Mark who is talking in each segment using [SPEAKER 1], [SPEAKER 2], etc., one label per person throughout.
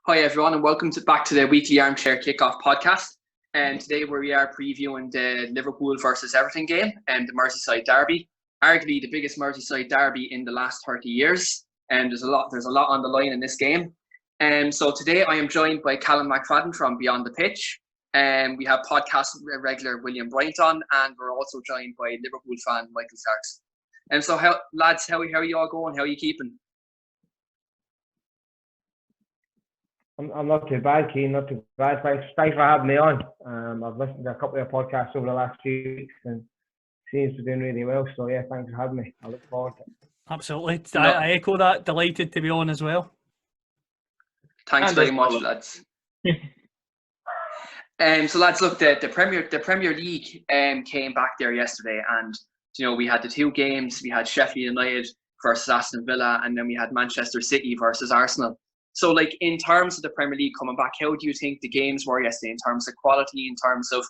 [SPEAKER 1] Hi everyone, and welcome back to the weekly Armchair Kickoff podcast. And today we are previewing the Liverpool versus Everton game and the Merseyside derby, arguably the biggest Merseyside derby in the last 30 years. And there's a lot on the line in this game. And so today I am joined by Callum McFadden from Beyond the Pitch. And we have podcast regular William Bryant on, and we're also joined by Liverpool fan Michael Starks. And so, lads, how are you all going? How are you keeping?
[SPEAKER 2] I'm not too bad, Keane. Not too bad. Thanks for having me on. I've listened to a couple of podcasts over the last few weeks and seems to be doing really well. So yeah, thanks for having me. I look forward to it.
[SPEAKER 3] Absolutely. I echo that. Delighted to be on as well.
[SPEAKER 1] Thanks very much, lads. So lads, look, the Premier League came back there yesterday, and we had the two games. We had Sheffield United versus Aston Villa, and then we had Manchester City versus Arsenal. So, in terms of the Premier League coming back, how do you think the games were yesterday in terms of quality, in terms of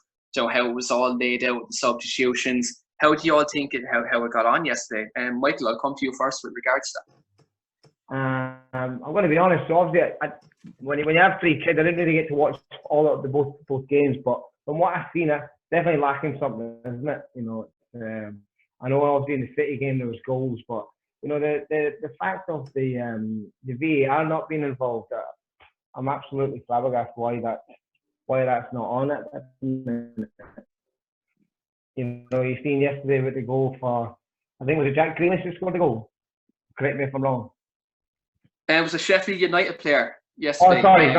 [SPEAKER 1] how it was all laid out, the substitutions? How do you all think how it got on yesterday? And Michael, I'll come to you first with regards to
[SPEAKER 2] that. I'm going to be honest. So obviously, when you have three kids, I didn't really get to watch all of both games. But from what I've seen, it's definitely lacking something, isn't it? I know obviously in the City game there was goals, but the fact of the VAR not being involved, I'm absolutely flabbergasted why that's not on it. You've seen yesterday with the goal for, I think it was Jack Grealish who scored the goal. Correct me if I'm wrong.
[SPEAKER 1] It was a Sheffield United player yesterday.
[SPEAKER 2] Oh, sorry.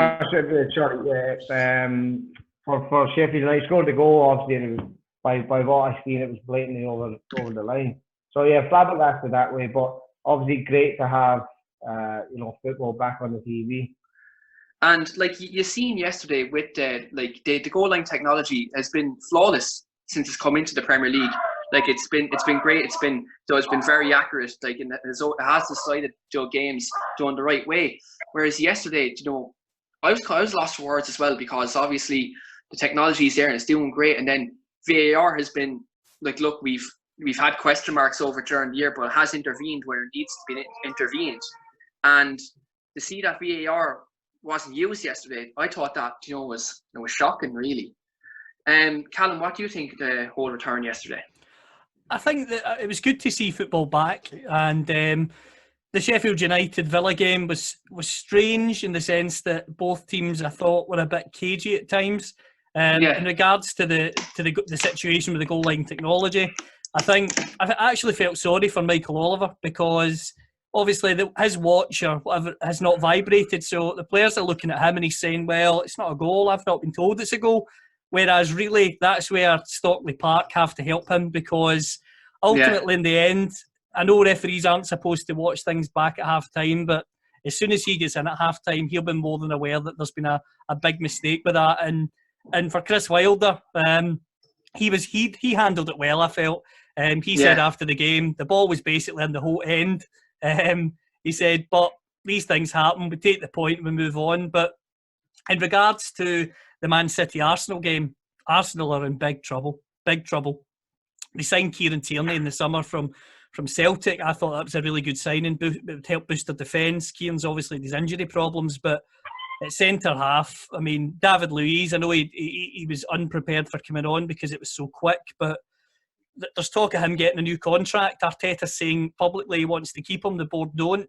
[SPEAKER 2] For Sheffield United, scored the goal. Obviously, it was, by what I've seen, it was blatantly over the line. So yeah, flabbergasted that way, but obviously great to have football back on the TV.
[SPEAKER 1] And you seen yesterday with the goal line technology has been flawless since it's come into the Premier League. It's been great. It's been very accurate. It has decided games done the right way. Whereas yesterday, I was lost for words as well, because obviously the technology is there and it's doing great, and then VAR has been look, we've had question marks over during the year, but it has intervened where it needs to be intervened. And to see that VAR wasn't used yesterday, I thought that was shocking, really. Callum, what do you think of the whole return yesterday?
[SPEAKER 3] I think that it was good to see football back, and the Sheffield United Villa game was strange in the sense that both teams, I thought, were a bit cagey at times. In regards to the situation with the goal line technology, I actually felt sorry for Michael Oliver, because obviously his watch or whatever has not vibrated. So the players are looking at him and he's saying, well, it's not a goal. I've not been told it's a goal. Whereas really that's where Stockley Park have to help him, because ultimately in the end, I know referees aren't supposed to watch things back at half time, but as soon as he gets in at half time, he'll be more than aware that there's been a big mistake with that. And for Chris Wilder, he handled it well, I felt. He said after the game, the ball was basically in the whole end. He said, but these things happen. We take the point, we move on. But in regards to the Man City Arsenal game, Arsenal are in big trouble. Big trouble. They signed Kieran Tierney in the summer from Celtic. I thought that was a really good signing. It would help boost their defence. Kieran's obviously these injury problems, but at centre half, I mean, David Luiz, I know he was unprepared for coming on because it was so quick, but there's talk of him getting a new contract. Arteta's saying publicly he wants to keep him. The board don't.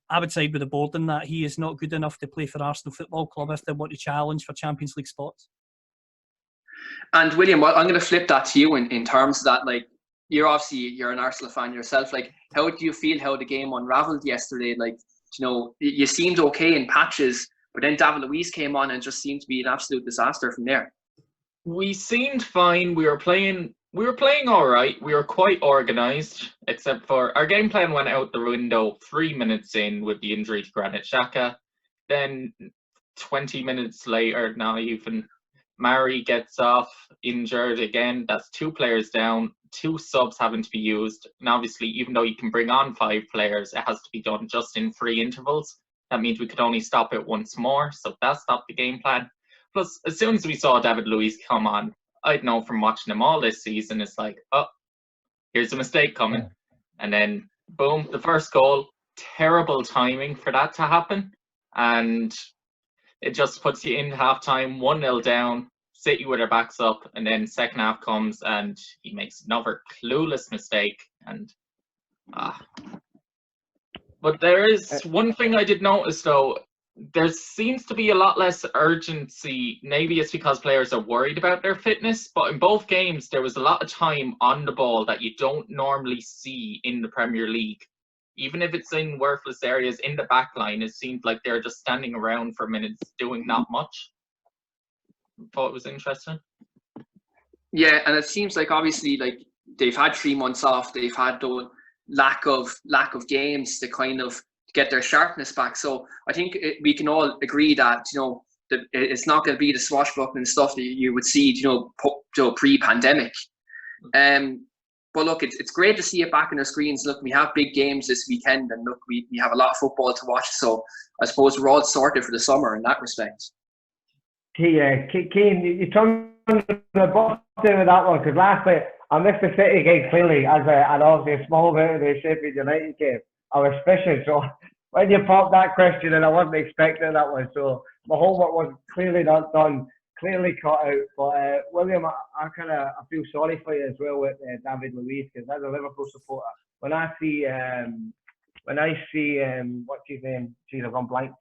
[SPEAKER 3] I would side with the board in that. He is not good enough to play for Arsenal Football Club if they want to challenge for Champions League spots.
[SPEAKER 1] And William, I'm going to flip that to you in terms of that. You're an Arsenal fan yourself. How do you feel how the game unravelled yesterday? You seemed okay in patches, but then David Luiz came on and just seemed to be an absolute disaster from there.
[SPEAKER 4] We seemed fine. We were playing all right. We were quite organised, except for our game plan went out the window 3 minutes in with the injury to Granit Xhaka. Then 20 minutes later, not even, Mari gets off injured again. That's 2 players down, 2 subs having to be used. And obviously, even though you can bring on 5 players, it has to be done just in 3 intervals. That means we could only stop it once more. So that stopped the game plan. Plus, as soon as we saw David Luiz come on, I'd know from watching him all this season, it's like, oh, here's a mistake coming. And then, boom, the first goal, terrible timing for that to happen. And it just puts you in half-time, 1-0 down, City with their backs up, and then second half comes and he makes another clueless mistake. But there is one thing I did notice, though. There seems to be a lot less urgency. Maybe it's because players are worried about their fitness, but in both games, there was a lot of time on the ball that you don't normally see in the Premier League. Even if it's in worthless areas in the back line, it seemed like they're just standing around for minutes doing not much. Thought it was interesting.
[SPEAKER 1] Yeah, and it seems like obviously like they've had 3 months off. They've had the lack of games to kind of get their sharpness back. So I think we can all agree that that it's not going to be the swashbuckling stuff that you would see pre-pandemic. But look, it's great to see it back on the screens. Look, we have big games this weekend, and look, we have a lot of football to watch. So I suppose we're all sorted for the summer in that respect.
[SPEAKER 2] Keane, you turned the bottom with that one, because last night I missed the City game clearly as an obviously a small bit of the Sheffield United game. I was fishing, so when you popped that question, and I wasn't expecting that one, so my homework was clearly not done, clearly cut out. But William, I feel sorry for you as well with David Luiz, because as a Liverpool supporter, when I see what's his name? Jeez, I've gone blank.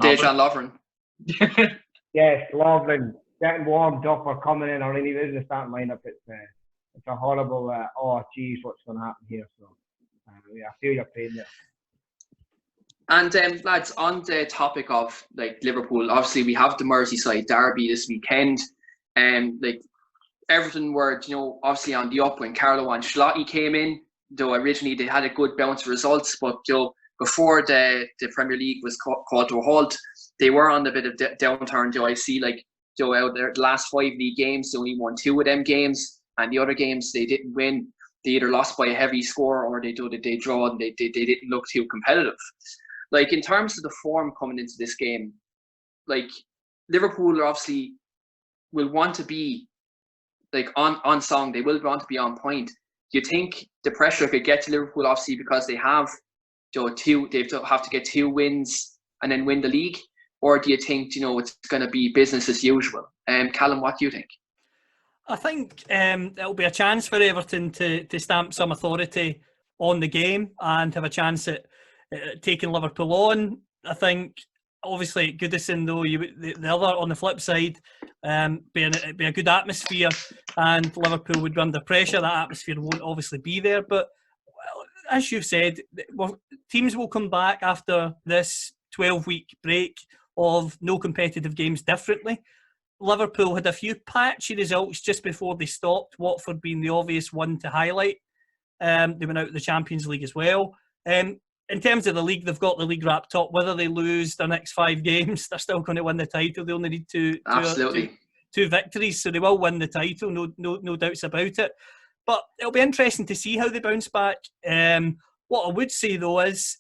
[SPEAKER 1] Dejan Lovren.
[SPEAKER 2] Yes, Lovren getting warmed up or coming in, or even in the starting lineup. It's a horrible. Oh, geez, what's going to happen here? So. I feel your pain there.
[SPEAKER 1] And lads, on the topic of like Liverpool, obviously we have the Merseyside derby this weekend, and like Everton were obviously on the up when Carlo Ancelotti came in. Though originally they had a good bounce of results, but before the Premier League was called to a halt, they were on a bit of downturn. I see like out there the last 5 league games, they only won 2 of them games, and the other games they didn't win. They either lost by a heavy score or they draw, and they didn't look too competitive. Like in terms of the form coming into this game, like Liverpool obviously will want to be like on song. They will want to be on point. Do you think the pressure could get to Liverpool obviously because they have they have to get 2 wins and then win the league, or do you think it's going to be business as usual? Callum, what do you think?
[SPEAKER 3] I think it'll be a chance for Everton to stamp some authority on the game and have a chance at taking Liverpool on. I think, obviously, Goodison, though, the other on the flip side, it'd be a good atmosphere, and Liverpool would be under pressure. That atmosphere won't obviously be there, but as you've said, teams will come back after this 12-week break of no competitive games differently. Liverpool had a few patchy results just before they stopped, Watford being the obvious one to highlight. They went out of the Champions League as well. In terms of the league, they've got the league wrapped up. Whether they lose their next 5 games, they're still going to win the title. They only need two victories, so they will win the title, no doubts about it. But it'll be interesting to see how they bounce back. What I would say, though, is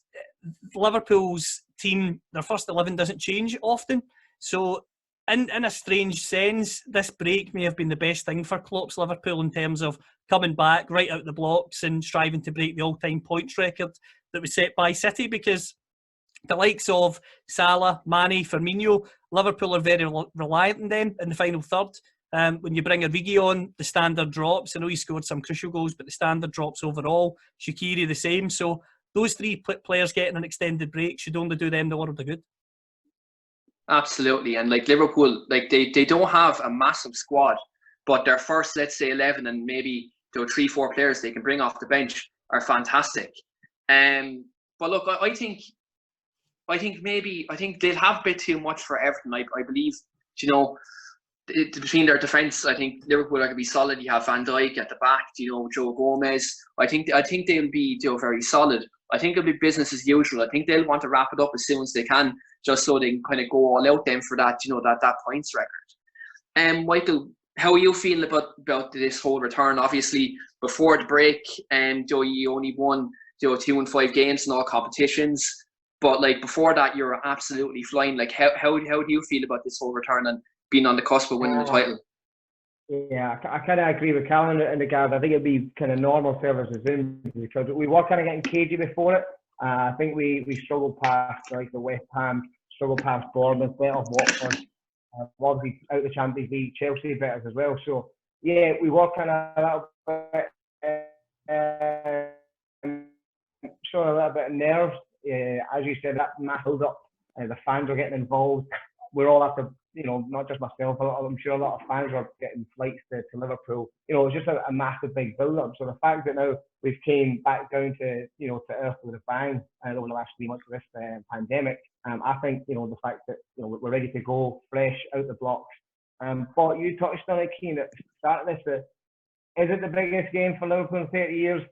[SPEAKER 3] Liverpool's team, their first 11 doesn't change often. So in a strange sense, this break may have been the best thing for Klopp's Liverpool in terms of coming back right out the blocks and striving to break the all-time points record that was set by City, because the likes of Salah, Mane, Firmino, Liverpool are very reliant on them in the final third. When you bring Origi on, the standard drops. I know he scored some crucial goals, but the standard drops overall. Shaqiri the same. So those 3 players getting an extended break should only do them the world of good.
[SPEAKER 1] Absolutely. And like Liverpool, like they don't have a massive squad, but their first, let's say 11 and maybe 3-4 players they can bring off the bench are fantastic. But look, I think they'll have a bit too much for Everton. I believe, between their defence, I think Liverpool are going to be solid. You have Van Dijk at the back, Joe Gomez. I think they'll be very solid. I think it'll be business as usual. I think they'll want to wrap it up as soon as they can, just so they can kind of go all out then for that, that points record. Michael, how are you feeling about this whole return? Obviously, before the break, you only won 2 and 5 games in all competitions, but like before that, you're absolutely flying. Like how do you feel about this whole return and being on the cusp of winning the title?
[SPEAKER 2] Yeah, I kind of agree with Callan in regard. I think it'd be kind of normal services in, because we were kind of getting cagey before it. I think we struggled past like the West Ham struggled past Bournemouth, went off Watford, obviously out of the Champions League, Chelsea beat us as well. So yeah, we were kind of a little bit, showing a little bit of nerves. As you said, that match held up. The fans are getting involved. We're all after, not just myself. I'm sure a lot of fans are getting flights to Liverpool. It was just a massive big build-up. So the fact that now we've came back down to to earth with a bang over the last 3 months of this pandemic, I think the fact that we're ready to go, fresh out the blocks. But you touched on it, Keane, at the start of this. Is it the biggest game for Liverpool in 30 years?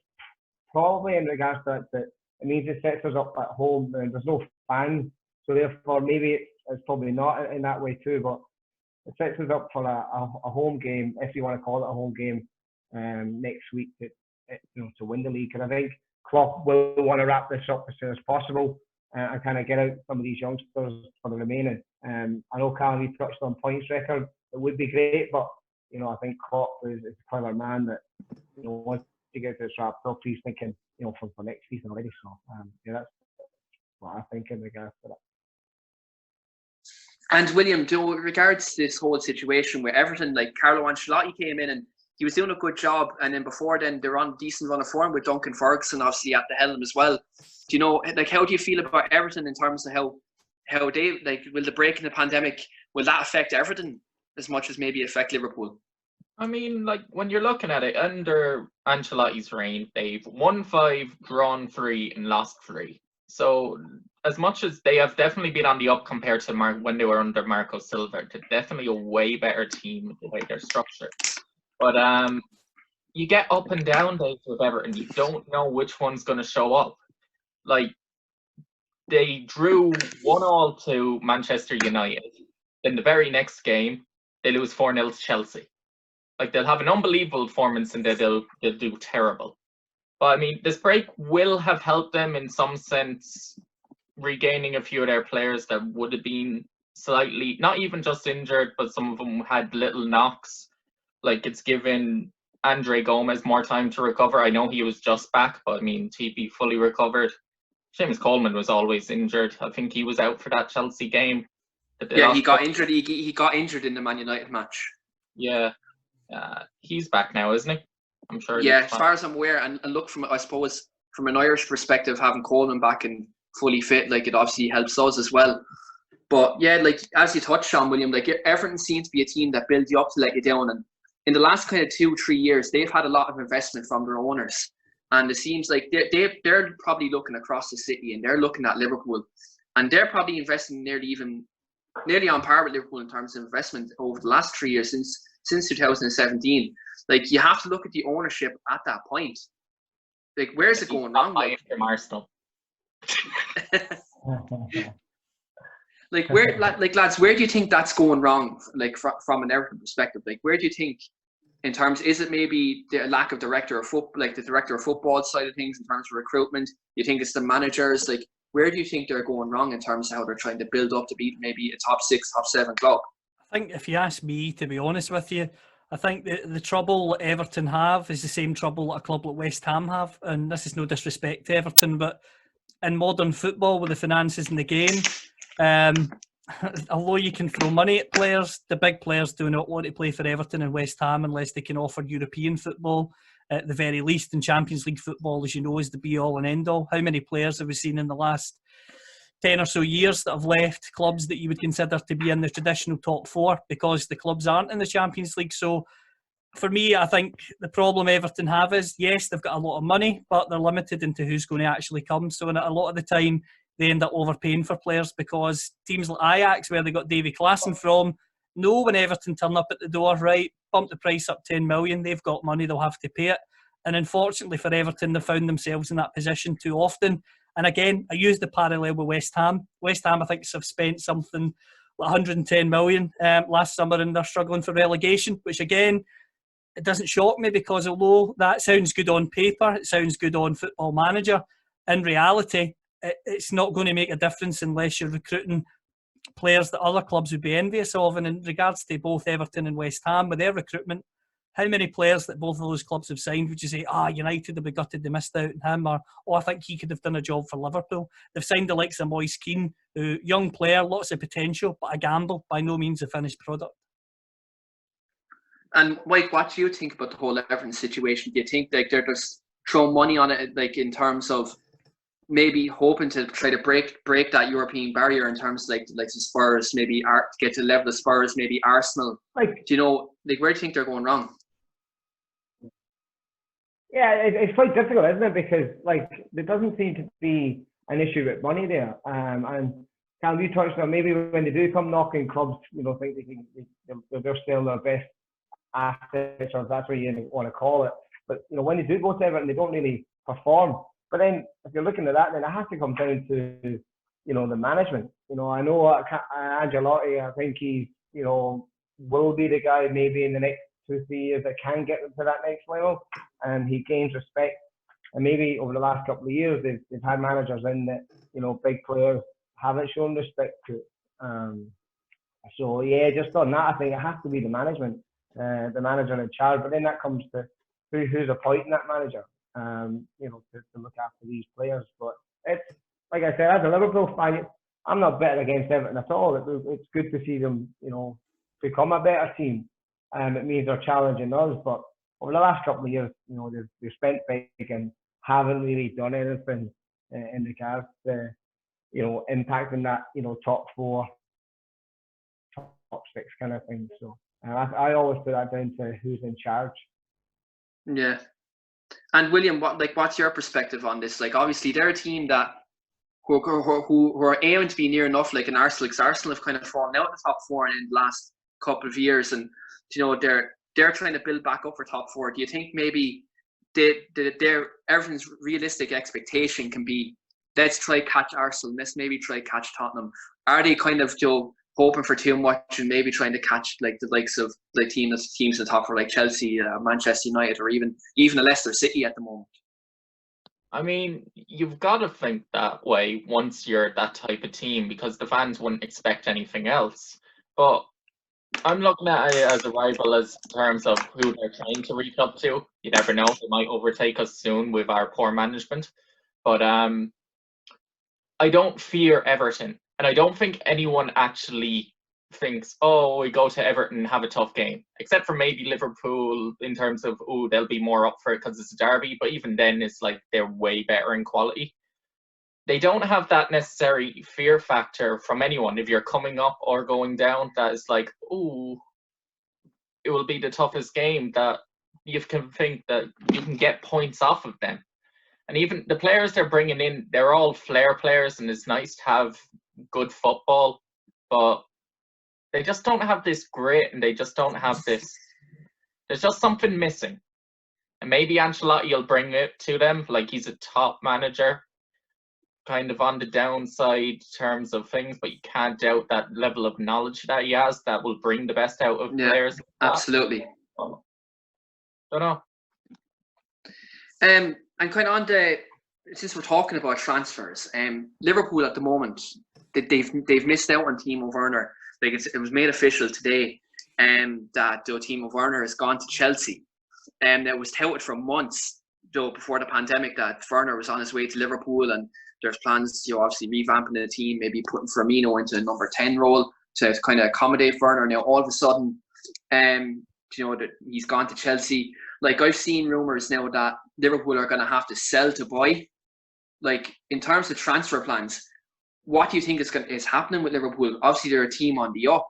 [SPEAKER 2] Probably, in regards to that. It means it sets us up at home and there's no fans. So therefore, maybe it's probably not in that way too, but it sets us up for a home game, if you want to call it a home game, next week to win the league. And I think Klopp will want to wrap this up as soon as possible and kind of get out some of these youngsters for the remaining. I know Callum, you touched on points record. It would be great, but I think Klopp is a clever man that once he gets this wrapped up, he's thinking for next season already. So that's what I think in regards to that.
[SPEAKER 1] And William, with regards to this whole situation with Everton, like Carlo Ancelotti came in and he was doing a good job, and then before then they were on a decent run of form with Duncan Ferguson obviously at the helm as well. How do you feel about Everton in terms of how they will the break in the pandemic, will that affect Everton as much as maybe affect Liverpool?
[SPEAKER 4] I mean, when you're looking at it, under Ancelotti's reign, they've won 5, drawn 3, and lost 3. So as much as they have definitely been on the up compared to when they were under Marco Silva, they're definitely a way better team the way they're structured. But you get up and down days with Everton. You don't know which one's going to show up. They drew 1-1 to Manchester United. In the very next game, they lose 4-0 to Chelsea. They'll have an unbelievable performance and they'll do terrible. But I mean, this break will have helped them in some sense, regaining a few of their players that would have been slightly, not even just injured, but some of them had little knocks. It's given Andre Gomez more time to recover. I know he was just back, but I mean, TP fully recovered. Seamus Coleman was always injured. I think he was out for that Chelsea game.
[SPEAKER 1] Yeah, he got injured. He got injured in the Man United match.
[SPEAKER 4] Yeah, he's back now, isn't he? I'm sure.
[SPEAKER 1] Yeah, as far as I'm aware, and look, from an Irish perspective, having Coleman back and fully fit, it obviously helps us as well. But yeah, as you touched on, William, Everton seems to be a team that builds you up to let you down. And in the last kind of 2-3 years, they've had a lot of investment from their owners, and it seems like they're probably looking across the city and they're looking at Liverpool, and they're probably investing nearly on par with Liverpool in terms of investment over the last 3 years since 2017. You have to look at the ownership at that point. Where's it going wrong?
[SPEAKER 4] From Arsenal.
[SPEAKER 1] Lads, where do you think that's going wrong? From an Everton perspective, where do you think, in terms, is it maybe the lack of director of football, the director of football side of things in terms of recruitment? You think it's the managers? Where do you think they're going wrong in terms of how they're trying to build up to beat maybe a top 6, top 7 club?
[SPEAKER 3] I think if you ask me, to be honest with you, I think the trouble Everton have is the same trouble a club like West Ham have. And this is no disrespect to Everton, but in modern football with the finances in the game, although you can throw money at players, the big players do not want to play for Everton and West Ham unless they can offer European football at the very least. And Champions League football, as you know, is the be-all and end-all. How many players have we seen in the last 10 or so years that have left clubs that you would consider to be in the traditional top 4 because the clubs aren't in the Champions League? So for me, I think the problem Everton have is, yes, they've got a lot of money, but they're limited into who's going to actually come. So a lot of the time, they end up overpaying for players because teams like Ajax, where they got Davy Klaassen from, know when Everton turn up at the door, right, bump the price up 10 million, they've got money, they'll have to pay it. And unfortunately for Everton, they found themselves in that position too often. And again, I use the parallel with West Ham. West Ham, I think, have spent something like 110 million last summer, and they're struggling for relegation, which again, it doesn't shock me because although that sounds good on paper, it sounds good on Football Manager, in reality, it's not going to make a difference unless you're recruiting players that other clubs would be envious of. And in regards to both Everton and West Ham, with their recruitment, how many players that both of those clubs have signed would you say, United have been gutted they missed out on him, or I think he could have done a job for Liverpool? They've signed the likes of Moise Keane, who young player, lots of potential, but a gamble, by no means a finished product.
[SPEAKER 1] And Mike, what do you think about the whole Everton situation? Do you think like they're just throwing money on it, like in terms of maybe hoping to try to break that European barrier in terms of like the Spurs, maybe get to the level of Spurs, maybe Arsenal? Like, do you know, like where do you think they're going wrong?
[SPEAKER 2] Yeah, it's quite difficult, isn't it? Because like there doesn't seem to be an issue with money there. And Cal, you touched on maybe when they do come knocking, clubs, you know, think they're still their best assets, or if that's what you want to call it. But you know, when they do go to Everton, they don't really perform. But then, if you're looking at that, then it has to come down to, you know, the management. You know, I know Ancelotti. I think he, you know, will be the guy maybe in the next 2-3 years that can get them to that next level, and he gains respect. And maybe over the last couple of years, they've had managers in that, you know, big players haven't shown respect to. So yeah, just on that, I think it has to be the management, the manager in charge. But then that comes to who's appointing that manager, you know, to look after these players. But it's like I said, as a Liverpool fan, I'm not betting against Everton at all. It's good to see them, you know, become a better team. It means they're challenging us. But over the last couple of years, you know, they've spent big and haven't really done anything in regards to, you know, impacting that, you know, top 4, top 6 kind of thing. So I always put that down to who's in charge.
[SPEAKER 1] Yeah. And William, what's your perspective on this? Like, obviously, they're a team that who are aiming to be near enough, like in Arsenal. Because Arsenal have kind of fallen out of the top 4 in the last couple of years, and you know they're trying to build back up for top 4. Do you think maybe their Everton's realistic expectation can be, let's try catch Arsenal, let's maybe try catch Tottenham? Are they kind of, you know, hoping for too much and maybe trying to catch like the likes of like teams in the top 4, like Chelsea, Manchester United, or even a Leicester City at the moment?
[SPEAKER 4] I mean, you've got to think that way once you're that type of team, because the fans wouldn't expect anything else. But I'm looking at it as a rival as terms of who they're trying to reach up to. You never know, they might overtake us soon with our poor management. But I don't fear Everton, and I don't think anyone actually thinks, oh, we go to Everton and have a tough game, except for maybe Liverpool in terms of, oh, they'll be more up for it because it's a derby. But even then, it's like they're way better in quality. They don't have that necessary fear factor from anyone. If you're coming up or going down, that is like, ooh, it will be the toughest game, that you can think that you can get points off of them. And even the players they're bringing in, they're all flair players, and it's nice to have good football, but they just don't have this grit, and they just don't have this. There's just something missing. And maybe Ancelotti will bring it to them, like he's a top manager, kind of on the downside terms of things, but you can't doubt that level of knowledge that he has that will bring the best out of players.
[SPEAKER 1] Absolutely.
[SPEAKER 4] Don't know.
[SPEAKER 1] And kind of on since we're talking about transfers, Liverpool at the moment, they've missed out on Timo Werner. Like it was made official today, that Timo Werner has gone to Chelsea, and it was touted for months, though, before the pandemic, that Werner was on his way to Liverpool, and there's plans, you know, obviously revamping the team, maybe putting Firmino into a number 10 role to kind of accommodate Werner. Now all of a sudden, you know, that he's gone to Chelsea. Like, I've seen rumours now that Liverpool are going to have to sell to buy. Like, in terms of transfer plans, what do you think is happening with Liverpool? Obviously, they're a team on the up,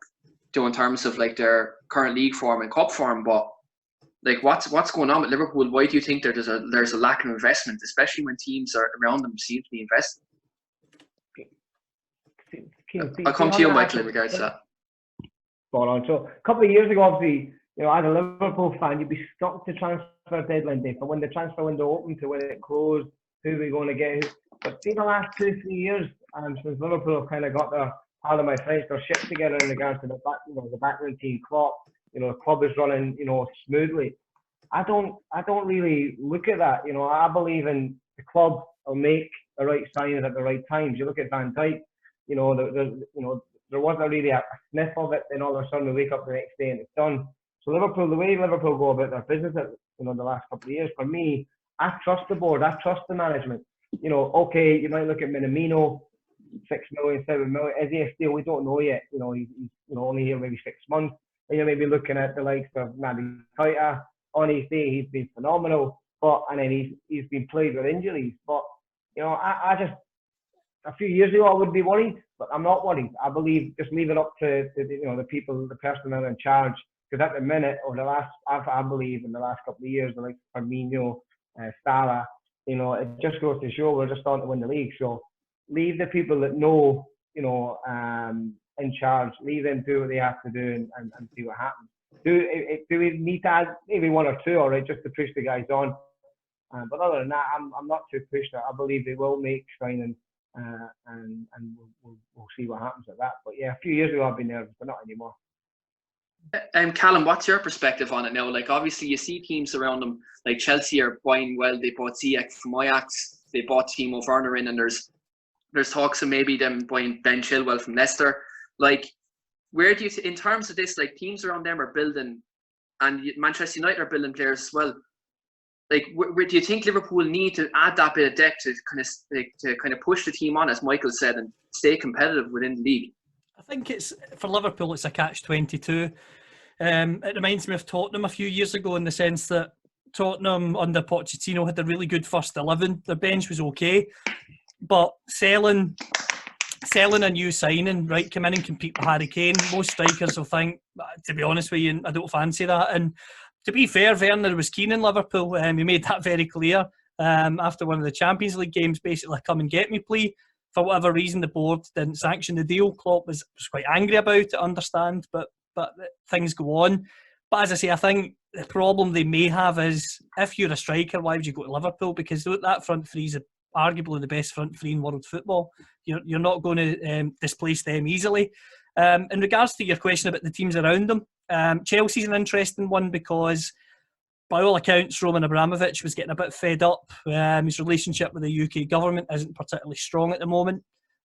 [SPEAKER 1] in terms of like their current league form and cup form, but like what's going on with Liverpool? Why do you think there's a lack of investment, especially when teams are around them seem to be investing? I'll come to you, Michael, in regards to that.
[SPEAKER 2] Spot on. So a couple of years ago, obviously, you know, as a Liverpool fan, you'd be stuck to transfer deadline day, for when the transfer window opened to when it closed, who are we going to get? But see, the last 2-3 years, since Liverpool have kind of got their, pardon my French, their shit together in regards to the back, you know, the backroom team, Klopp, you know, the club is running, you know, smoothly. I don't really look at that. You know, I believe in the club will make the right signings at the right times. You look at Van Dijk, you know, there wasn't really a sniff of it, then all of a sudden we wake up the next day and it's done. So Liverpool, the way Liverpool go about their business, you know, the last couple of years, for me, I trust the board, I trust the management. You know, okay, you might look at Minamino, 6 million, 7 million. Is he a steal? We don't know yet. He's only here maybe 6 months. And you're maybe looking at the likes of Naby Keita. On his day, he's been phenomenal. And then he's been plagued with injuries. But I just, a few years ago I would be worried, but I'm not worried. I believe just leave it up to the people, the personnel in charge. Because at the minute, I believe in the last couple of years, like Firmino, Salah, it just goes to show we're just starting to win the league. So leave the people that know, in charge, leave them do what they have to do and see what happens. Do we need to add maybe one or two, all right, just to push the guys on? But other than that, I'm not too pushed. I believe they will make signing, and we'll see what happens at that. But yeah, a few years ago I've been nervous, but not anymore.
[SPEAKER 1] Callum, what's your perspective on it now? Like, obviously, you see teams around them, like Chelsea are buying well. They bought Ziyech from Ajax. They bought Timo Werner in, and there's talks of maybe them buying Ben Chilwell from Leicester. Like, where do you, in terms of this, like teams around them are building, and Manchester United are building players as well. Like, where do you think Liverpool need to add that bit of depth to kind of push the team on, as Michael said, and stay competitive within the league?
[SPEAKER 3] I think it's, for Liverpool, it's a catch-22. It reminds me of Tottenham a few years ago in the sense that Tottenham under Pochettino had a really good first 11. Their bench was okay, but selling a new signing, right, come in and compete with Harry Kane, most strikers will think, to be honest with you, I don't fancy that. And to be fair, Werner was keen in Liverpool. He made that very clear after one of the Champions League games, basically, come and get me plea. For whatever reason, the board didn't sanction the deal. Klopp was quite angry about it, I understand, but things go on. But as I say, I think the problem they may have is, if you're a striker, why would you go to Liverpool? Because that front three is arguably the best front three in world football. You're not going to displace them easily. In regards to your question about the teams around them, Chelsea's an interesting one because, by all accounts, Roman Abramovich was getting a bit fed up. His relationship with the UK government isn't particularly strong at the moment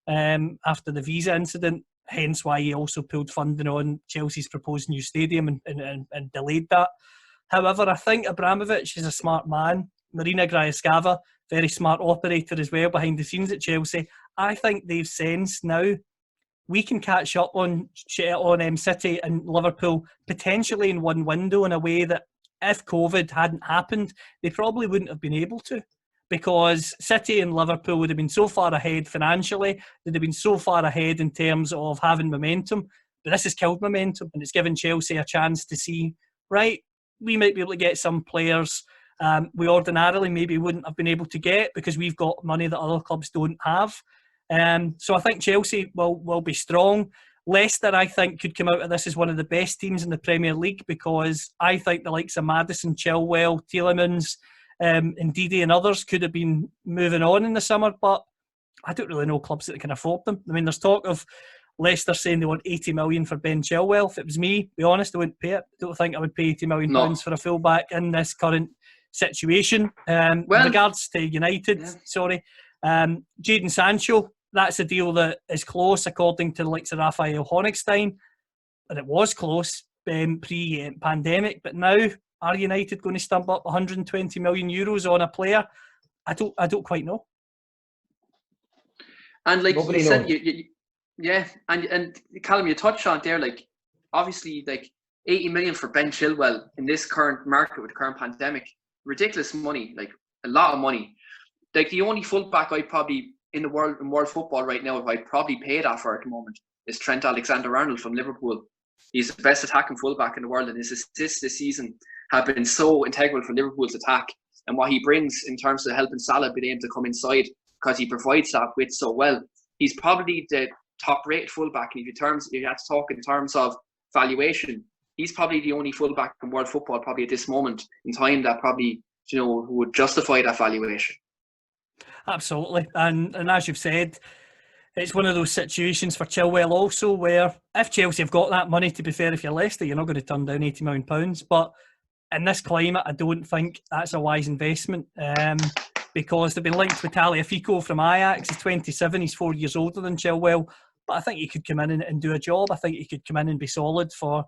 [SPEAKER 3] after the visa incident, hence why he also pulled funding on Chelsea's proposed new stadium and delayed that. However, I think Abramovich is a smart man. Marina Graevskava, very smart operator as well behind the scenes at Chelsea. I think they've sensed now we can catch up on City and Liverpool potentially in one window in a way that if COVID hadn't happened, they probably wouldn't have been able to, because City and Liverpool would have been so far ahead financially, they'd have been so far ahead in terms of having momentum. But this has killed momentum, and it's given Chelsea a chance to see, right, we might be able to get some players we ordinarily maybe wouldn't have been able to get because we've got money that other clubs don't have. So I think Chelsea will be strong. Leicester, I think, could come out of this as one of the best teams in the Premier League because I think the likes of Maddison, Chilwell, Tielemans, Ndidi and others could have been moving on in the summer, but I don't really know clubs that can afford them. I mean, there's talk of Leicester saying they want 80 million for Ben Chilwell. If it was me, to be honest, I wouldn't pay it. I don't think I would pay 80 million pounds for a fullback in this current situation. In regards to United, Jadon Sancho, that's a deal that is close according to the likes of Raphael Honigstein, and it was close pre-pandemic, but now are United going to stump up 120 million euros on a player? I don't quite know.
[SPEAKER 1] And like you said, yeah, and Callum, you touched on there, like obviously like 80 million for Ben Chilwell in this current market with the current pandemic, ridiculous money, like a lot of money. Like the only fullback I'd probably in world football right now, I'd probably pay that for at the moment, is Trent Alexander-Arnold from Liverpool. He's the best attacking fullback in the world, and his assists this season have been so integral for Liverpool's attack. And what he brings in terms of helping Salah being able to come inside, because he provides that width so well. He's probably the top-rated fullback. And if you have to talk in terms of valuation, he's probably the only fullback in world football probably at this moment in time that probably who would justify that valuation.
[SPEAKER 3] Absolutely, and as you've said, it's one of those situations for Chilwell also where if Chelsea have got that money, to be fair, if you're Leicester, you're not going to turn down £80 million. But in this climate, I don't think that's a wise investment because they've been linked with Tagliafico from Ajax. He's 27, he's 4 years older than Chilwell, but I think he could come in and do a job. I think he could come in and be solid for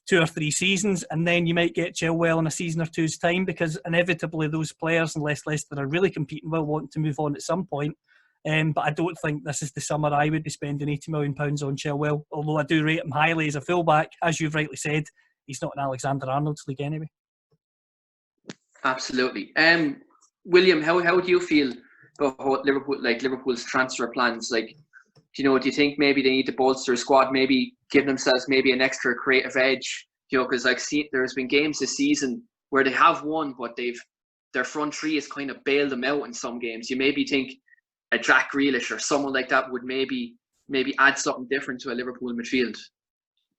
[SPEAKER 3] 2 or 3 seasons, and then you might get Chilwell in a season or two's time because inevitably those players, unless Leicester are really competing well, want to move on at some point. But I don't think this is the summer I would be spending £80 million on Chilwell, although I do rate him highly as a fullback. As you've rightly said, he's not in Alexander-Arnold's league anyway.
[SPEAKER 1] Absolutely. William, how do you feel about Liverpool's transfer plans? Like, do you think maybe they need to bolster a squad, maybe give themselves maybe an extra creative edge? Because there's been games this season where they have won, but their front three has kind of bailed them out in some games. You maybe think a Jack Grealish or someone like that would maybe add something different to a Liverpool midfield.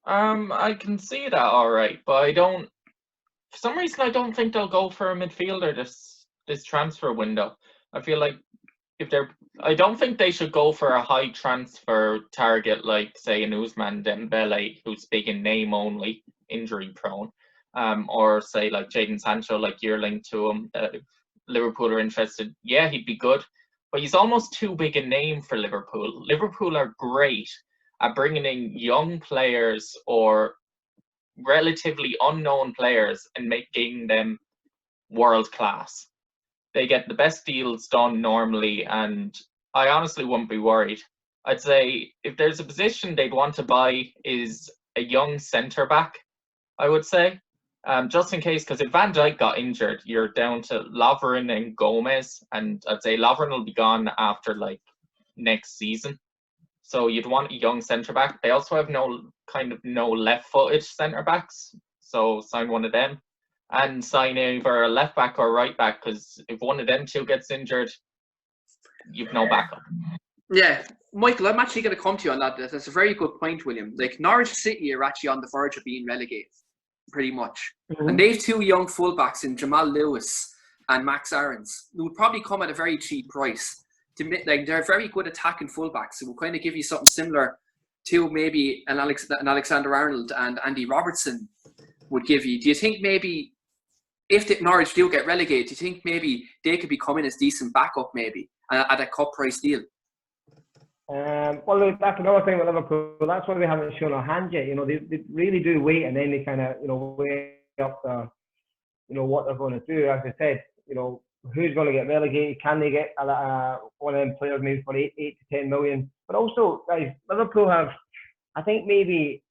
[SPEAKER 4] I can see that, all right, but for some reason, I don't think they'll go for a midfielder this transfer window. I feel like I don't think they should go for a high transfer target like, say, an Ousmane Dembele, who's big in name only, injury prone, or say like Jadon Sancho, like you're linked to him. If Liverpool are interested, yeah, he'd be good, but he's almost too big a name for Liverpool. Liverpool are great at bringing in young players or relatively unknown players and making them world class. They get the best deals done normally, and I honestly wouldn't be worried. I'd say if there's a position they'd want to buy is a young centre back, I would say, just in case, because if Van Dijk got injured, you're down to Lovren and Gomez, and I'd say Lovren will be gone after like next season. So you'd want a young centre back. They also have no left-footed centre backs, so sign one of them, and sign either a left back or right back, because if one of them two gets injured, you've no backup.
[SPEAKER 1] Yeah, Michael, I'm actually going to come to you on that. That's a very good point, William. Like, Norwich City are actually on the verge of being relegated, pretty much. Mm-hmm. And they've two young fullbacks in Jamal Lewis and Max Aarons, who would probably come at a very cheap price. They're very good attacking fullbacks, who will kind of give you something similar to maybe an Alexander-Arnold and Andy Robertson would give you. Do you think maybe if Norwich do get relegated, do you think maybe they could be coming as decent backup maybe at a cut price deal?
[SPEAKER 2] Well, look, that's another thing with Liverpool. That's why we haven't shown our hand yet. They really do wait, and then they kind of, weigh up the, what they're going to do. As I said, who's going to get relegated? Can they get one of them players maybe for 8 to 10 million? But also, guys, Liverpool have, I think maybe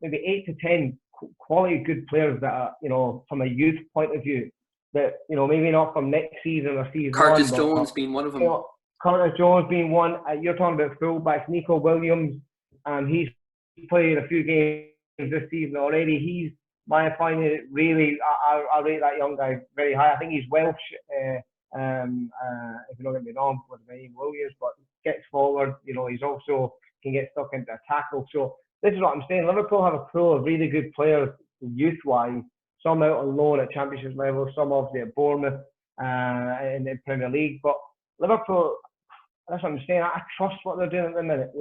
[SPEAKER 2] 8 to 10 quality good players that are, from a youth point of view, that maybe not from next season or season
[SPEAKER 1] Curtis
[SPEAKER 2] one,
[SPEAKER 1] Jones being one of them.
[SPEAKER 2] Curtis Jones being one. You're talking about fullbacks. Nico Williams, he's played a few games this season already. He's, my opinion, really, I rate that young guy very high. I think he's Welsh, if you don't get me wrong, with the name Williams, but gets forward. He's also can get stuck into a tackle. So this is what I'm saying. Liverpool have a pool of really good players, youth-wise. Some out on loan at Championship level, some obviously at Bournemouth in the Premier League. But Liverpool, that's what I'm saying. I trust what they're doing at the minute.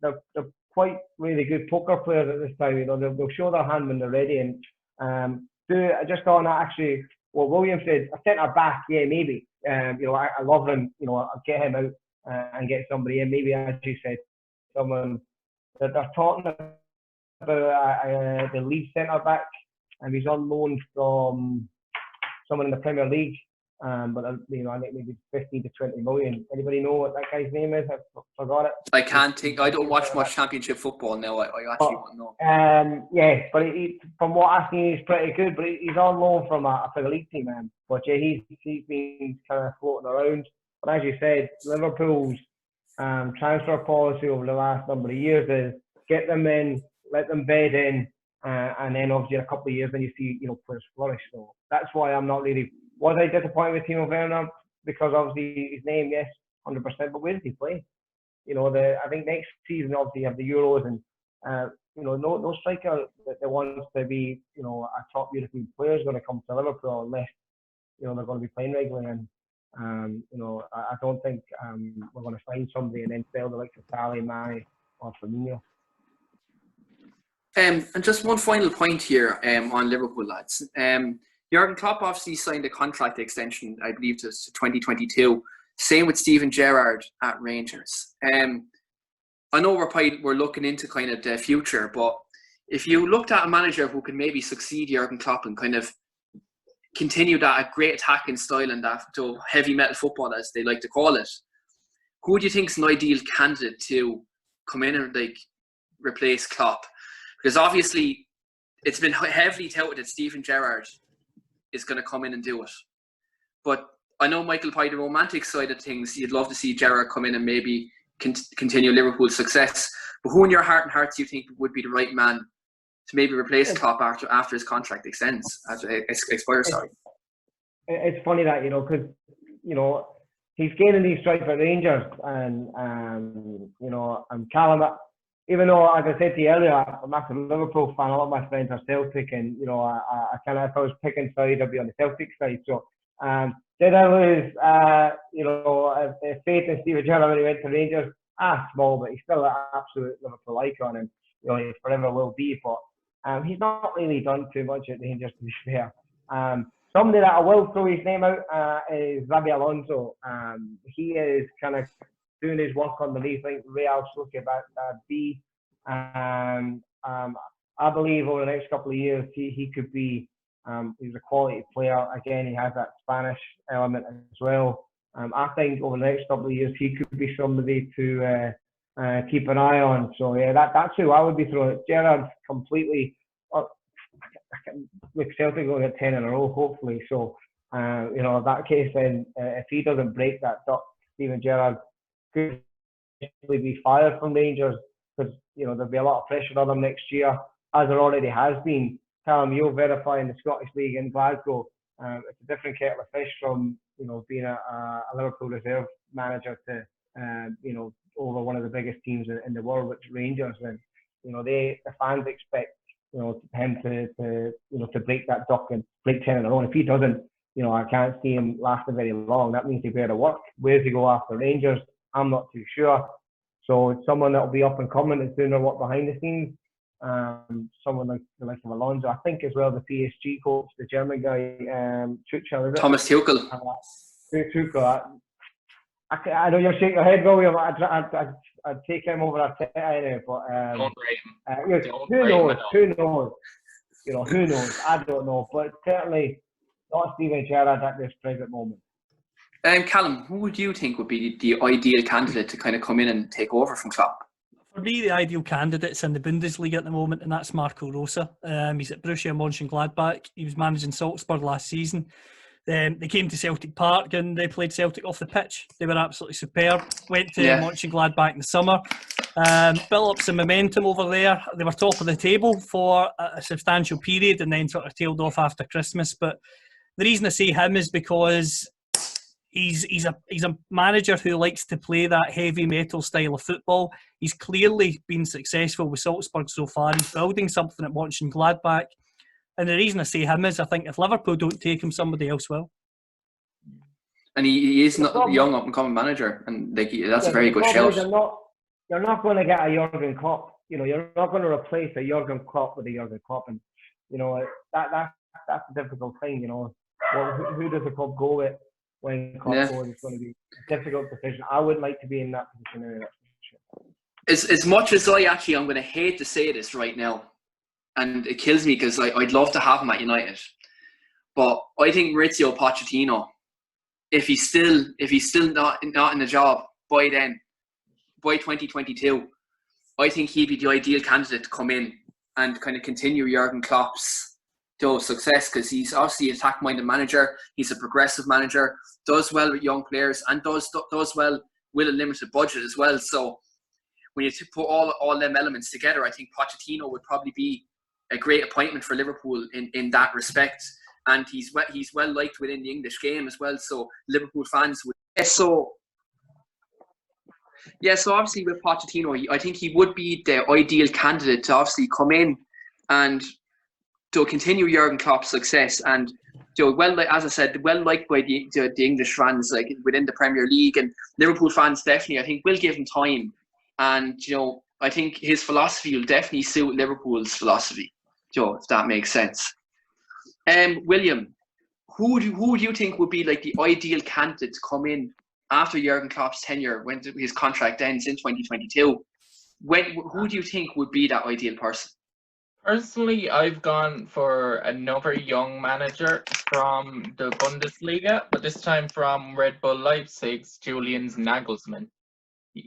[SPEAKER 2] They're quite really good poker players at this time. They'll show their hand when they're ready. And just on that, actually, what William said, a centre back, yeah, maybe. I love him. I'll get him out and get somebody in. Maybe, as you said, someone that they're talking about the lead centre back, and he's on loan from someone in the Premier League. But I think maybe 15 to 20 million. Anybody know what that guy's name is? I forgot it.
[SPEAKER 1] I can't think. I don't watch much Championship football now. I actually don't know.
[SPEAKER 2] Yeah, but from what I've seen, he's pretty good. But he's on loan from a Premier League team, man. But yeah, he's been kind of floating around. But as you said, Liverpool's transfer policy over the last number of years is get them in, let them bed in, and then obviously in a couple of years, then you see players flourish. So that's why I'm not really. Was I disappointed with Timo Werner? Because obviously his name, yes, 100%. But where does he play? I think next season obviously you have the Euros, and no striker that wants to be a top European player is going to come to Liverpool unless they're going to be playing regularly. And I don't think we're going to find somebody and then sell the likes of Salah, Mane, or Firmino.
[SPEAKER 1] And just one final point here on Liverpool, lads. Jurgen Klopp obviously signed a contract extension, I believe, to 2022. Same with Steven Gerrard at Rangers. I know we're looking into kind of the future, but if you looked at a manager who can maybe succeed Jurgen Klopp and kind of continue that great attacking style and that heavy metal football, as they like to call it, who do you think is an ideal candidate to come in and like replace Klopp? Because obviously it's been heavily touted that Steven Gerrard is going to come in and do it. But I know, Michael, by the romantic side of things, you'd love to see Gerrard come in and maybe continue Liverpool's success. But who in your heart and hearts do you think would be the right man to maybe replace Klopp after his contract extends, expires? Sorry.
[SPEAKER 2] It's funny that, because, he's gaining these strikes at Rangers and Callum, even though, as I said to you earlier, I'm a massive Liverpool fan, a lot of my friends are Celtic, and, I kind of, if I was picking side, I'd be on the Celtic side. So, did I lose, faith in Steven Gerrard when he went to Rangers? Small, but he's still an absolute Liverpool icon, and, he forever will be. But he's not really done too much at Rangers, to be fair. Somebody that I will throw his name out is Xabi Alonso. He is kind of doing his work underneath, like Real Sociedad B. I believe over the next couple of years he could be. He's a quality player. Again, he has that Spanish element as well. I think over the next couple of years he could be somebody to keep an eye on. So yeah, that's who I would be throwing. Gerrard completely. With Celtic going at 10 in a row, hopefully. So, in that case, then if he doesn't break that duck, Steven Gerrard could be fired from Rangers, because there'll be a lot of pressure on him next year, as there already has been. Callum, you'll verify in the Scottish League in Glasgow. It's a different kettle of fish from being a Liverpool reserve manager to over one of the biggest teams in the world, which Rangers. And the fans expect him to break that duck and break 10 in a row. And if he doesn't, I can't see him lasting very long. That means he better work. Where does he go after Rangers? I'm not too sure. So it's someone that will be up and coming and doing their work behind the scenes. Someone like the likes of Alonso. I think as well the PSG coach, the German guy, Tuchel,
[SPEAKER 1] Thomas Tuchel.
[SPEAKER 2] Tuchel. I know you're shaking your head, William. I'd take him over Arteta, but
[SPEAKER 4] Don't rate him.
[SPEAKER 2] Who knows? Who knows? I don't know, but certainly not Steven Gerrard at this present moment.
[SPEAKER 1] Callum, who would you think would be the ideal candidate to kind of come in and take over from Klopp?
[SPEAKER 3] For me, the ideal candidate's in the Bundesliga at the moment, and that's Marco Rose. He's at Borussia Mönchengladbach. He was managing Salzburg last season. They came to Celtic Park and they played Celtic off the pitch. They were absolutely superb. Went to Mönchengladbach in the summer. Built up some momentum over there. They were top of the table for a substantial period and then sort of tailed off after Christmas. But the reason I say him is because he's a manager who likes to play that heavy metal style of football. He's clearly been successful with Salzburg so far. He's building something at Mönchengladbach. And the reason I say him is I think if Liverpool don't take him, somebody else will.
[SPEAKER 1] And he is not a young up-and-coming manager, and that's a very good shout.
[SPEAKER 2] You're not going to get a Jurgen Klopp. You're not going to replace a Jurgen Klopp with a Jurgen Klopp, and that's a difficult thing. Who does the club go with when Klopp goes? It's going to be a difficult decision. I wouldn't like to be in that position anyway.
[SPEAKER 1] As much as I'm going to hate to say this right now, and it kills me because I'd love to have him at United, but I think Maurizio Pochettino, if he's still not in the job by 2022, I think he'd be the ideal candidate to come in and kind of continue Jurgen Klopp's success, because he's obviously an attack-minded manager. He's a progressive manager, does well with young players, and does well with a limited budget as well. So when you put all them elements together, I think Pochettino would probably be a great appointment for Liverpool in that respect. And he's well liked within the English game as well. So Liverpool fans would. So obviously with Pochettino, I think he would be the ideal candidate to obviously come in and to continue Jurgen Klopp's success. And as I said, well liked by the English fans, like within the Premier League, and Liverpool fans definitely, I think, will give him time. And I think his philosophy will definitely suit Liverpool's philosophy. If that makes sense. William, who do you think would be like the ideal candidate to come in after Jurgen Klopp's tenure, when his contract ends in 2022? Who do you think would be that ideal person?
[SPEAKER 4] Personally, I've gone for another young manager from the Bundesliga, but this time from Red Bull Leipzig's Julian Nagelsmann.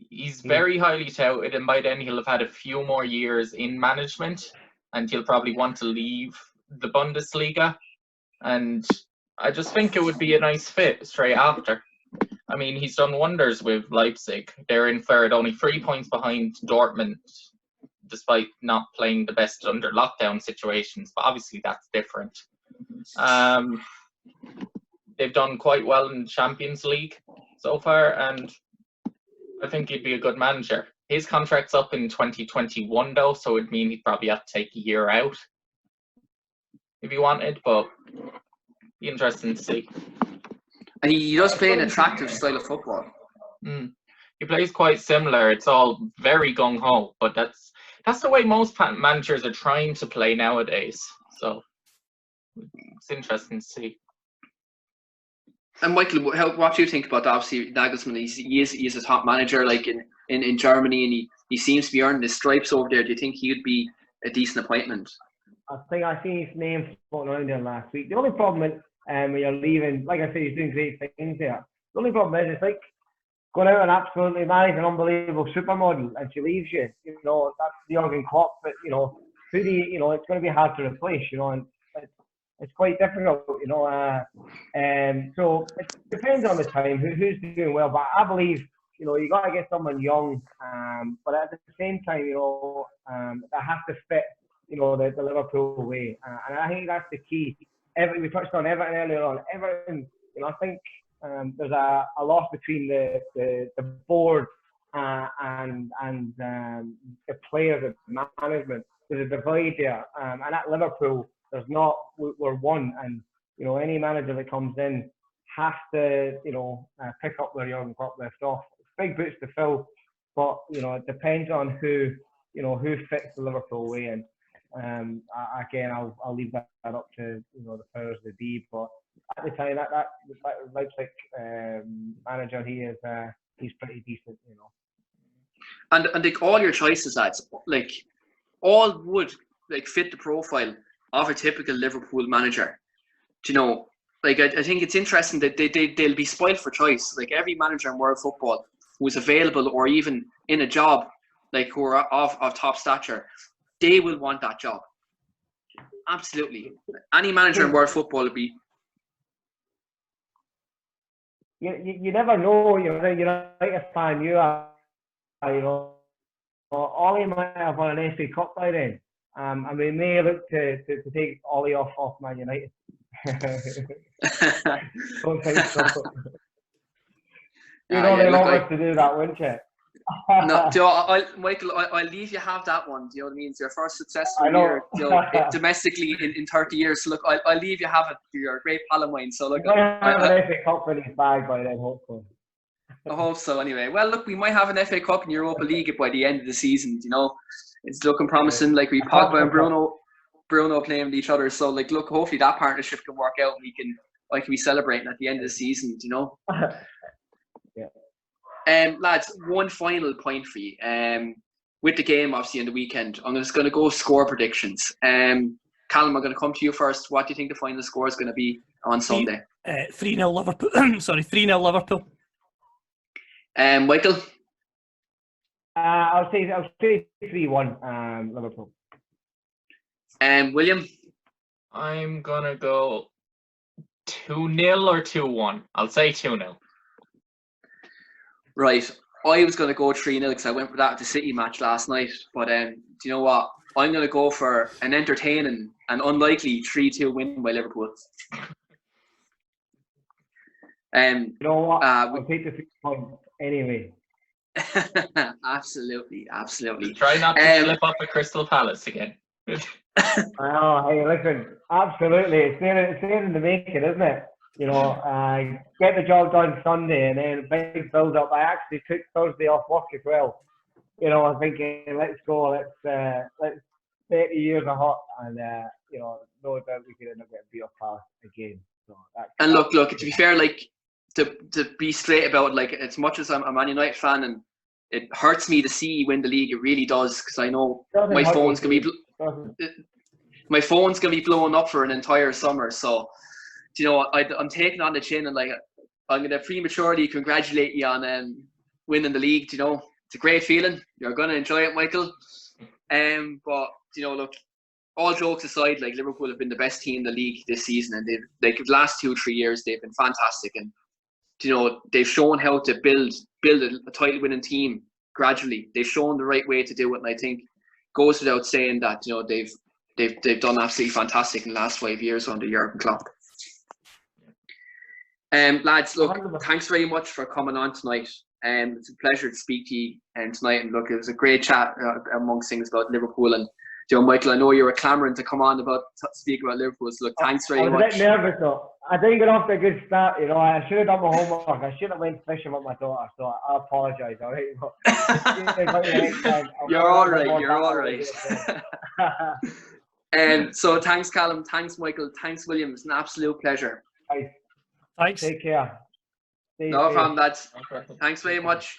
[SPEAKER 4] He's very highly touted, and by then he'll have had a few more years in management, and he'll probably want to leave the Bundesliga. And I just think it would be a nice fit straight after. I mean, he's done wonders with Leipzig. They're in third, only 3 points behind Dortmund, despite not playing the best under lockdown situations. But obviously that's different. They've done quite well in Champions League so far, and I think he'd be a good manager. His contract's up in 2021 though, so it'd mean he'd probably have to take a year out if he wanted, but be interesting to see.
[SPEAKER 1] And he does play an attractive style of football.
[SPEAKER 4] He plays quite similar. It's all very gung-ho, but that's the way most managers are trying to play nowadays. So it's interesting to see.
[SPEAKER 1] And Michael, what do you think about that? Obviously, Nagelsmann, he is a top manager, like in Germany, and he seems to be earning his stripes over there. Do you think he would be a decent appointment?
[SPEAKER 2] I think I seen his name floating around there last week. The only problem is when you're leaving, like I said, he's doing great things there. The only problem is it's like going out and absolutely marrying an unbelievable supermodel, and she leaves you. You know, that's the Jurgen Klopp, but you know, it's going to be hard to replace. You know, and it's quite difficult, you know. So it depends on the time, who's doing well. But I believe, you know, you got to get someone young, but at the same time, you know, that has to fit, you know, the Liverpool way. And I think that's the key. We touched on Everton earlier on. Everton, you know, I think there's a loss between the board and the players, the management. There's a divide there, and at Liverpool, there's not. We're one, and you know, any manager that comes in has to, you know, pick up where Jurgen Klopp left off. It's big boots to fill, but you know, it depends on who fits the Liverpool way. And again, I'll leave that up to, you know, the powers that be. But at the time, that Leipzig manager, he's pretty decent, you know.
[SPEAKER 1] And like all your choices, lads, like all would like fit the profile of a typical Liverpool manager. Do you know, like I think it's interesting that they'll be spoiled for choice. Like every manager in world football who's available or even in a job, like who are of top stature, they will want that job. Absolutely. Any manager in world football would be.
[SPEAKER 2] You never know. You're like a fan. You know, Ollie might have won an FA Cup by then. And we may look to take Ollie off Man United. Don't think so. You know, they'll want us to do that, wouldn't you?
[SPEAKER 1] No, Michael, I'll leave you have that one. Do you know what I mean? It's your first successful year, you know, domestically in 30 years. So look, I'll leave you have it. You're a great pal of mine. So look,
[SPEAKER 2] I have an FA Cup in his bag by then, hopefully.
[SPEAKER 1] I hope so. Anyway, well, look, we might have an FA Cup in Europa League by the end of the season. You know, it's looking promising. Like we Pogba and Bruno playing with each other. So like, look, hopefully that partnership can work out. I can be celebrating at the end of the season. You know.
[SPEAKER 2] Yeah.
[SPEAKER 1] Lads, one final point for you. With the game, obviously, in the weekend, I'm just going to go score predictions. Callum, I'm going to come to you first. What do you think the final score is going to be on Sunday?
[SPEAKER 3] 3-0 Liverpool. Sorry, 3-0 Liverpool.
[SPEAKER 1] Michael?
[SPEAKER 2] I'll say 3-1 Liverpool.
[SPEAKER 1] William?
[SPEAKER 4] I'm going to go 2-0 or 2-1. I'll say 2-0.
[SPEAKER 1] Right. I was going to go 3-0 because I went for that at the City match last night. But do you know what? I'm going to go for an entertaining and unlikely 3-2 win by Liverpool.
[SPEAKER 2] You know what? I'll take the 3 points anyway.
[SPEAKER 1] Absolutely.
[SPEAKER 4] Try not to slip up at Crystal Palace again.
[SPEAKER 2] Oh, hey, listen, absolutely. It's there in the making, isn't it? You know, get the job done Sunday and then big build up. I actually took Thursday off work as well. You know, I'm thinking, let's go, let's 30 years of hot, and you know, no doubt we could end up getting beat up Palace again. So
[SPEAKER 1] and look, to be fair, like to be straight about it, like as much as I'm a Man United fan and it hurts me to see win the league, it really does, because I know my phone's gonna be blowing up for an entire summer. So, you know, I'm taking on the chin and like I'm gonna prematurely congratulate you on winning the league. You know, it's a great feeling. You're going to enjoy it, Michael. But you know, look, all jokes aside, like Liverpool have been the best team in the league this season, and they've like the last 2-3 years they've been fantastic, and you know they've shown how to build a title-winning team gradually. They've shown the right way to do it, and I think goes without saying that you know they've done absolutely fantastic in the last 5 years under Jurgen Klopp. Lads, look, thanks very much for coming on tonight. It's a pleasure to speak to you tonight, and look, it was a great chat amongst things about Liverpool. And Joe, Michael, I know you were clamouring to come on speak about Liverpool, so look, thanks very much.
[SPEAKER 2] I was a bit nervous though. I didn't get off to a good start, you know. I should have done my homework. I should have went fishing with my daughter, so I apologise, all right?
[SPEAKER 1] You're all right, you're all right. So thanks, Callum, thanks, Michael, thanks, William. It's an absolute pleasure.
[SPEAKER 3] Thanks.
[SPEAKER 2] Take care.
[SPEAKER 1] No problem, lads. Thanks very much.